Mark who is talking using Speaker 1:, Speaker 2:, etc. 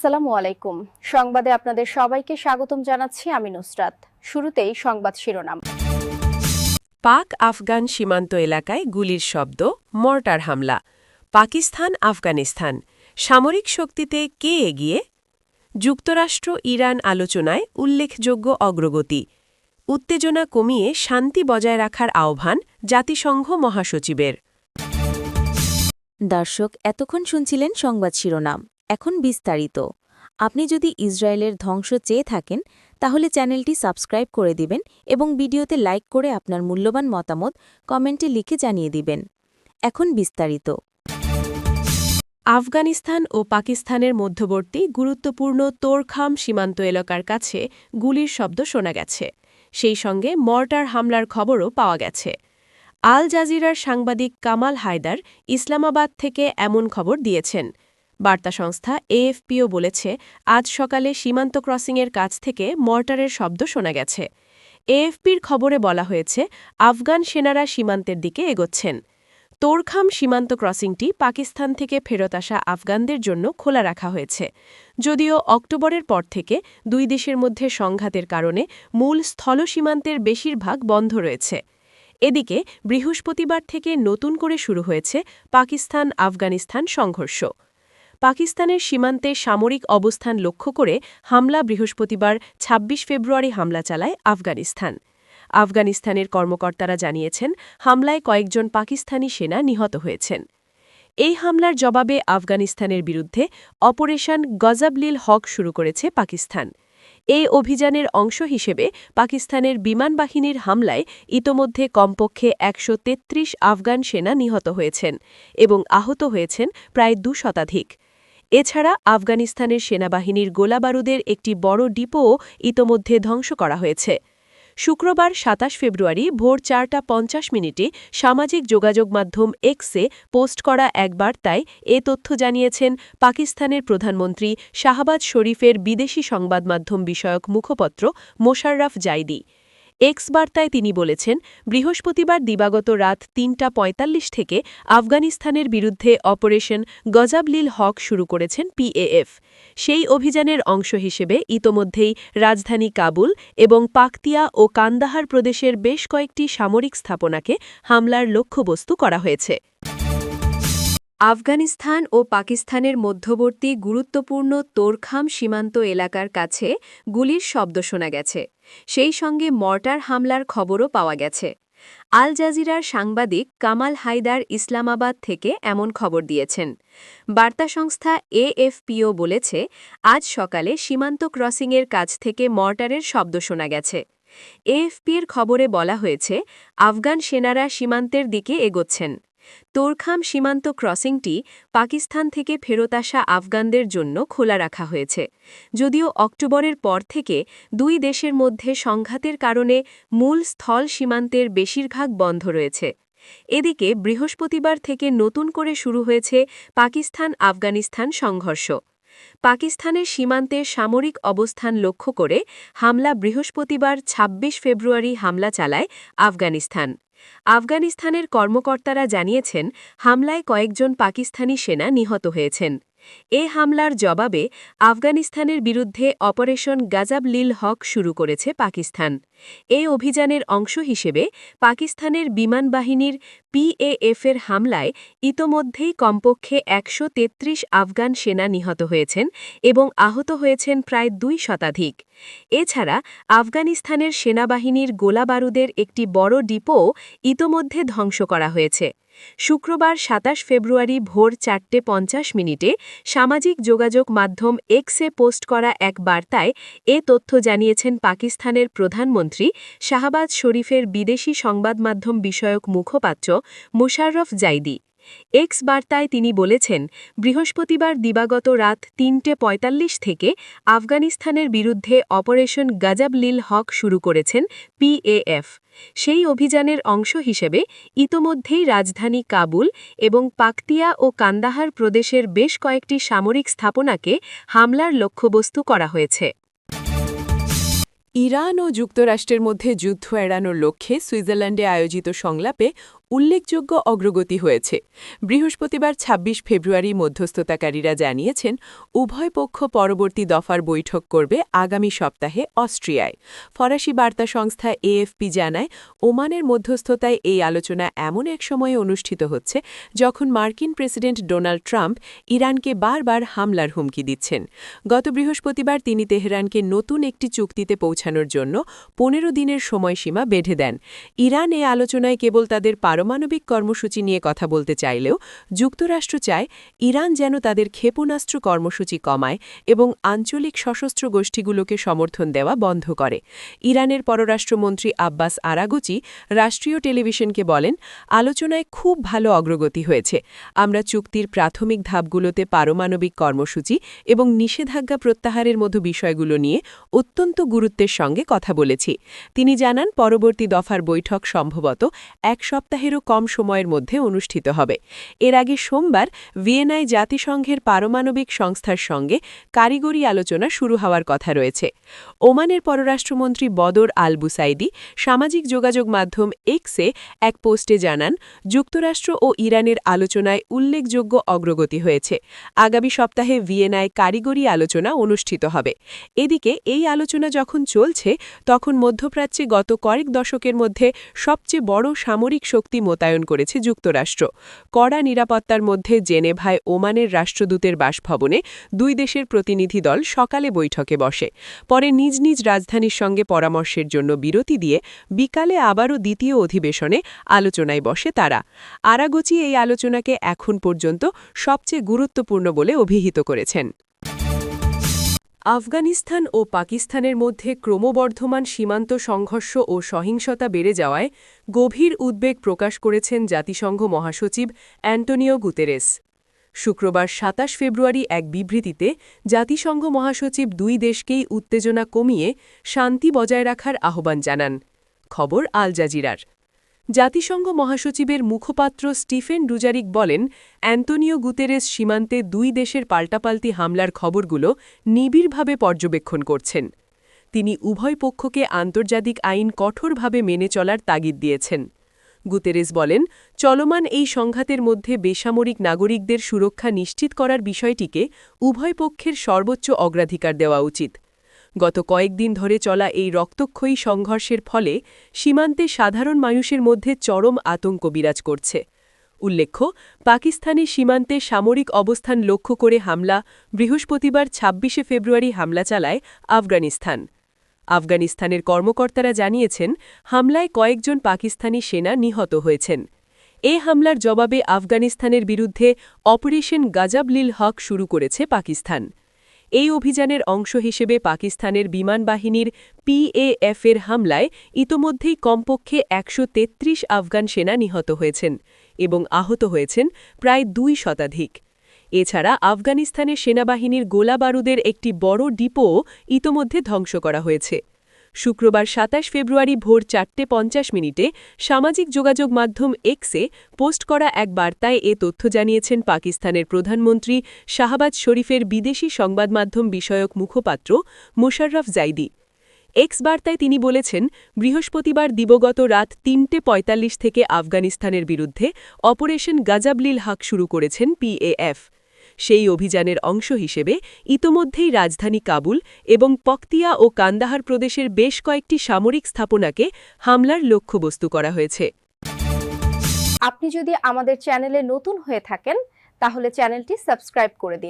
Speaker 1: আসসালামু আলাইকুম। সংবাদে আপনাদের সবাইকে স্বাগতম জানাচ্ছি আমি নুসরাত। শুরুতেই সংবাদ শিরোনাম।
Speaker 2: পাক আফগান সীমান্ত এলাকায় গুলির শব্দ, মর্টার হামলা। পাকিস্তান আফগানিস্তান সামরিক শক্তিতে কে এগিয়ে? যুক্তরাষ্ট্র ইরান আলোচনায় উল্লেখযোগ্য অগ্রগতি। উত্তেজনা কমিয়ে শান্তি বজায় রাখার আহ্বান জাতিসংঘ মহাসচিবের।
Speaker 3: দর্শক, এতক্ষণ শুনছিলেন সংবাদ শিরোনাম। এখন বিস্তারিত। আপনি যদি ইসরায়েলের ধ্বংস চেয়ে থাকেন তাহলে চ্যানেলটি সাবস্ক্রাইব করে দিবেন এবং ভিডিওতে লাইক করে আপনার মূল্যবান মতামত কমেন্টে লিখে জানিয়ে দিবেন। এখন বিস্তারিত।
Speaker 2: আফগানিস্তান ও পাকিস্তানের মধ্যবর্তী গুরুত্বপূর্ণ তোরখাম সীমান্ত এলাকার কাছে গুলির শব্দ শোনা গেছে। সেই সঙ্গে মর্টার হামলার খবরও পাওয়া গেছে। আল জাজিরার সাংবাদিক কামাল হায়দার ইসলামাবাদ থেকে এমন খবর দিয়েছেন। বার্তা সংস্থা এএফপিও বলেছে, আজ সকালে সীমান্ত ক্রসিংয়ের কাছ থেকে মর্টারের শব্দ শোনা গেছে। এএফপির খবরে বলা হয়েছে, আফগান সেনারা সীমান্তের দিকে এগোচ্ছেন। তোরখাম সীমান্ত ক্রসিংটি পাকিস্তান থেকে ফেরত আসা আফগানদের জন্য খোলা রাখা হয়েছে। যদিও অক্টোবরের পর থেকে দুই দেশের মধ্যে সংঘাতের কারণে মূল স্থল সীমান্তের বেশিরভাগ বন্ধ রয়েছে। এদিকে বৃহস্পতিবার থেকে নতুন করে শুরু হয়েছে পাকিস্তান আফগানিস্তান সংঘর্ষ। পাকিস্তানের সীমান্তে সামরিক অবস্থান লক্ষ্য করে হামলা বৃহস্পতিবার ২৬ ফেব্রুয়ারি হামলা চালায় আফগানিস্তান। আফগানিস্তানের কর্মকর্তারা জানিয়েছেন, হামলায় কয়েকজন পাকিস্তানি সেনা নিহত হয়েছেন। এই হামলার জবাবে আফগানিস্তানের বিরুদ্ধে অপারেশন গজব-লিল হক শুরু করেছে পাকিস্তান। এই অভিযানের অংশ হিসেবে পাকিস্তানের বিমান বাহিনীর হামলায় ইতোমধ্যে কমপক্ষে ১৩৩ আফগান সেনা নিহত হয়েছেন এবং আহত হয়েছেন প্রায় ২ শতাধিক। এছাড়া আফগানিস্তানের সেনাবাহিনীর গোলাবারুদের একটি বড় ডিপোও ইতোমধ্যে ধ্বংস করা হয়েছে। শুক্রবার ২৭ ফেব্রুয়ারি ভোর ৪টা ৫০ সামাজিক যোগাযোগ মাধ্যম এক্সে পোস্ট করা এক বার্তায় এ তথ্য জানিয়েছেন পাকিস্তানের প্রধানমন্ত্রী শাহবাজ শরীফের বিদেশি সংবাদ মাধ্যম বিষয়ক মুখপত্র মোশাররফ জাইদি। এক্স বার্তায় তিনি বলেছেন, বৃহস্পতিবার দিবাগত রাত ৩টা ৪৫ থেকে আফগানিস্তানের বিরুদ্ধে অপারেশন গজব-লিল হক শুরু করেছেন পিএএফ। সেই অভিযানের অংশ হিসেবে ইতোমধ্যেই রাজধানী কাবুল এবং পাকতিয়া ও কান্দাহার প্রদেশের বেশ কয়েকটি সামরিক স্থাপনাকে হামলার লক্ষ্যবস্তু করা হয়েছে। আফগানিস্তান ও পাকিস্তানের মধ্যবর্তী গুরুত্বপূর্ণ তোরখাম সীমান্ত এলাকার কাছে গুলির শব্দ শোনা গেছে। সেই সঙ্গে মর্টার হামলার খবরও পাওয়া গেছে। আল জাজিরার সাংবাদিক কামাল হায়দার ইসলামাবাদ থেকে এমন খবর দিয়েছেন। বার্তা সংস্থা এএফপিও বলেছে, আজ সকালে সীমান্ত ক্রসিংয়ের কাছ থেকে মর্টারের শব্দ শোনা গেছে। এএফপির খবরে বলা হয়েছে, আফগান সেনারা সীমান্তের দিকে এগোচ্ছেন। তোরখাম সীমান্ত ক্রসিংটি পাকিস্তান থেকে ফেরত আসা আফগানদের জন্য খোলা রাখা হয়েছে। যদিও অক্টোবরের পর থেকে দুই দেশের মধ্যে সংঘাতের কারণে মূল স্থল সীমান্তের বেশিরভাগ বন্ধ রয়েছে। এদিকে বৃহস্পতিবার থেকে নতুন করে শুরু হয়েছে পাকিস্তান আফগানিস্তান সংঘর্ষ। পাকিস্তানের সীমান্তে সামরিক অবস্থান লক্ষ্য করে হামলা বৃহস্পতিবার ২৬ ফেব্রুয়ারি হামলা চালায় আফগানিস্তান। আফগানিস্তানের কর্মকর্তারা জানিয়েছেন, হামলায় কয়েকজন পাকিস্তানি সেনা নিহত হয়েছেন। এ হামলার জবাবে আফগানিস্তানের বিরুদ্ধে অপারেশন গজব-লিল হক শুরু করেছে পাকিস্তান। এই অভিযানের অংশ হিসেবে পাকিস্তানের বিমান বাহিনীর পিএএফের হামলায় ইতোমধ্যেই কমপক্ষে ১৩৩ আফগান সেনা নিহত হয়েছেন এবং আহত হয়েছেন প্রায় ২ শতাধিক। এছাড়া আফগানিস্তানের সেনাবাহিনীর গোলাবারুদের একটি বড় ডিপোও ইতোমধ্যে ধ্বংস করা হয়েছে। শুক্রবার ২৭ ফেব্রুয়ারি ভোর ৪টা ৫০ সামাজিক যোগাযোগ মাধ্যম এক্সে পোস্ট করা এক বার্তায় এ তথ্য জানিয়েছেন পাকিস্তানের প্রধানমন্ত্রী শাহবাজ শরীফের বিদেশি সংবাদ মাধ্যম বিষয়ক মুখপাত্র মোশাররফ জাইদি। এক্স বার্তায় তিনি বলেছেন, বৃহস্পতিবার দিবাগত রাত ৩টা ৪৫ থেকে আফগানিস্তানের বিরুদ্ধে অপারেশন গজব-লিল হক শুরু করেছেন পিএএফ। সেই অভিযানের অংশ হিসেবে ইতোমধ্যেই রাজধানী কাবুল এবং পাকতিয়া ও কান্দাহার প্রদেশের বেশ কয়েকটি সামরিক স্থাপনাকে হামলার লক্ষ্যবস্তু করা হয়েছে। ইরান ও যুক্তরাষ্ট্রের মধ্যে যুদ্ধ এড়ানোর লক্ষ্যে সুইজারল্যান্ডে আয়োজিত সংলাপে
Speaker 4: উল্লেখযোগ্য অগ্রগতি হয়েছে। বৃহস্পতিবার ২৬ ফেব্রুয়ারি মধ্যস্থতাকারীরা জানিয়েছেন, উভয় পক্ষ পরবর্তী দফার বৈঠক করবে আগামী সপ্তাহে অস্ট্রিয়ায়। ফরাসি বার্তা সংস্থা এএফপি জানায়, ওমানের মধ্যস্থতায় এই আলোচনা এমন এক সময়ে অনুষ্ঠিত হচ্ছে যখন মার্কিন প্রেসিডেন্ট ডোনাল্ড ট্রাম্প ইরানকে বারবার হামলার হুমকি দিচ্ছেন। গত বৃহস্পতিবার তিনি তেহরানকে নতুন একটি চুক্তিতে পৌঁছানোর জন্য ১৫ দিনের সময়সীমা বেঁধে দেন। ইরান এ আলোচনায় কেবল তাদের পারমাণবিক কর্মসূচি নিয়ে কথা বলতে চাইলেও যুক্তরাষ্ট্র চায় ইরান যেন তাদের ক্ষেপণাস্ত্র কর্মসূচি কমায় এবং আঞ্চলিক সশস্ত্র গোষ্ঠীগুলোকে সমর্থন দেওয়া বন্ধ করে। ইরানের পররাষ্ট্রমন্ত্রী আব্বাস আরাগচি রাষ্ট্রীয় টেলিভিশনকে বলেন, আলোচনায় খুব ভালো অগ্রগতি হয়েছে। আমরা চুক্তির প্রাথমিক ধাপগুলোতে পারমাণবিক কর্মসূচি এবং নিষেধাজ্ঞা প্রত্যাহারের মতো বিষয়গুলো নিয়ে অত্যন্ত গুরুত্বের সঙ্গে কথা বলেছি। তিনি জানান, পরবর্তী দফার বৈঠক সম্ভবত এক সপ্তাহেরও কম সময়ের মধ্যে অনুষ্ঠিত হবে। এর আগে সোমবার ভিয়েনায় জাতিসংঘের পারমাণবিক সংস্থার সঙ্গে কারিগরি আলোচনা শুরু হওয়ার কথা রয়েছে। ওমানের পররাষ্ট্রমন্ত্রী বদর আল বুসাইদি সামাজিক যোগাযোগ মাধ্যম এক্সে এক পোস্টে জানান, যুক্তরাষ্ট্র ও ইরানের আলোচনায় উল্লেখযোগ্য অগ্রগতি হয়েছে। আগামী সপ্তাহে ভিয়েনায় কারিগরি আলোচনা অনুষ্ঠিত হবে। এদিকে এই আলোচনা যখন চলছে, তখন মধ্যপ্রাচ্যে গত কয়েক দশকের মধ্যে সবচেয়ে বড় সামরিক শক্তি মোতায়েন করেছে যুক্তরাষ্ট্র। কড়া নিরাপত্তার মধ্যে জেনেভায় ওমানের রাষ্ট্রদূতের বাসভবনে দুই দেশের প্রতিনিধি দল সকালে বৈঠকে বসে। পরে নিজ নিজ রাজধানীর সঙ্গে পরামর্শের জন্য বিরতি দিয়ে বিকালে আবারও দ্বিতীয় অধিবেশনে আলোচনায় বসে তারা। আরাগচি এই আলোচনাকে এখন পর্যন্ত সবচেয়ে গুরুত্বপূর্ণ বলে অভিহিত করেছেন। আফগানিস্তান ও পাকিস্তানের মধ্যে ক্রমবর্ধমান সীমান্ত সংঘর্ষ ও সহিংসতা বেড়ে যাওয়ায় গভীর উদ্বেগ প্রকাশ করেছেন জাতিসংঘ মহাসচিব অ্যান্টোনিও গুতেরেস। শুক্রবার ২৭ ফেব্রুয়ারি এক বিবৃতিতে জাতিসংঘ মহাসচিব দুই দেশকেই উত্তেজনা কমিয়ে শান্তি বজায় রাখার আহ্বান জানান। খবর আল জাজিরার। জাতিসংঘ মহাসচিবের মুখপাত্র স্টিফেন ডুজারিক বলেন, অ্যান্টোনিও গুতেরেস সীমান্তে দুই দেশের পাল্টাপাল্টি হামলার খবরগুলো নিবিড়ভাবে পর্যবেক্ষণ করছেন। তিনি উভয় পক্ষকে আন্তর্জাতিক আইন কঠোরভাবে মেনে চলার তাগিদ দিয়েছেন। গুতেরেস বলেন, চলমান এই সংঘাতের মধ্যে বেসামরিক নাগরিকদের সুরক্ষা নিশ্চিত করার বিষয়টিকে উভয় পক্ষের সর্বোচ্চ অগ্রাধিকার দেওয়া উচিত। গত কয়েকদিন ধরে চলা এই রক্তক্ষয়ী সংঘর্ষের ফলে সীমান্তে সাধারণ মানুষের মধ্যে চরম আতঙ্ক বিরাজ করছে। উল্লেখ্য, পাকিস্তানি সীমান্তে সামরিক অবস্থান লক্ষ্য করে হামলা বৃহস্পতিবার ২৬ ফেব্রুয়ারি হামলা চালায় আফগানিস্তান। আফগানিস্তানের কর্মকর্তারা জানিয়েছেন, হামলায় কয়েকজন পাকিস্তানি সেনা নিহত হয়েছেন। এ হামলার জবাবে আফগানিস্তানের বিরুদ্ধে অপারেশন গাজাবলিল হক শুরু করেছে পাকিস্তান। এই অভিযানের অংশ হিসেবে পাকিস্তানের বিমান বাহিনীর পিএএফের হামলায় ইতোমধ্যেই কমপক্ষে ১৩৩ আফগান সেনা নিহত হয়েছেন এবং আহত হয়েছেন প্রায় ২ শতাধিক। এছাড়া আফগানিস্তানের সেনাবাহিনীর গোলাবারুদের একটি বড় ডিপোও ইতোমধ্যে ধ্বংস করা হয়েছে। শুক্রবার ২৭ ফেব্রুয়ারি ভোর ৪:৫০ সামাজিক যোগাযোগ মাধ্যম এক্সে পোস্ট করা এক বার্তায় এ তথ্য জানিয়েছেন পাকিস্তানের প্রধানমন্ত্রী শাহবাজ শরীফের বিদেশি সংবাদমাধ্যম বিষয়ক মুখপাত্র মোশাররফ জাইদি। এক্স বার্তায় তিনি বলেছেন, বৃহস্পতিবার দিবগত রাত ৩:৪৫ থেকে আফগানিস্তানের বিরুদ্ধে অপারেশন গাজাবলিল হক শুরু করেছেন পিএএফ। সেই অভিযানের অংশ হিসেবে ইতোমধ্যেই রাজধানী কাবুল এবং পকতিয়া ও কান্দাহার প্রদেশের বেশ কয়েকটি সামরিক স্থাপনাকে হামলার লক্ষ্যবস্তু করা হয়েছে।
Speaker 1: আপনি যদি আমাদের চ্যানেলে নতুন হয়ে থাকেন, তাহলে চ্যানেলটি সাবস্ক্রাইব করে দিন।